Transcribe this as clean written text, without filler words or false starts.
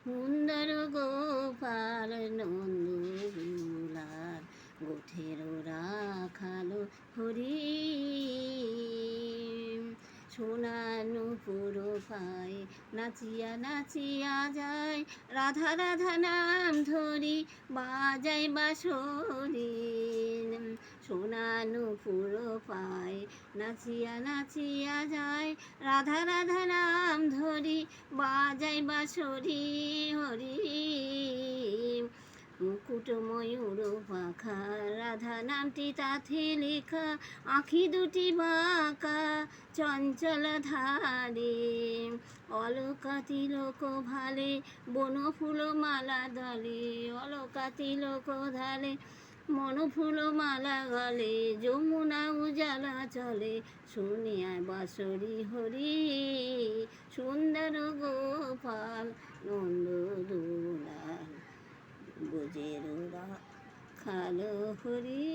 সুন্দর গোপাল নন্দ দুলাল, গোঠের রাখালো হরি। সোনানু পুরো পায়ে নাচিয়া নাচিয়া যায়, রাধা রাধা নাম ধরি বাজাই বাঁশরি। সোনানু পুরো পায়ে নাচিয়া নাচিয়া যায়, রাধা রাধা নাম ধরি বাজাই বাঁশরি। হরি মুকুট ময়ূর পাখা, রাধা নামটি তাতে লেখা, আঁখি দুটি বাঁকা চঞ্চল ধারে। অলকা তিলক ভালে বনফুল মালা দলে, অলকা তিলক ধালে মনফুল মালা গলে, যমুনা উজালা চলে শুনিয়া বাঁশরি। হরি সুন্দর গোপাল নন্দ দুলাল, গোজের রাখালো হরি।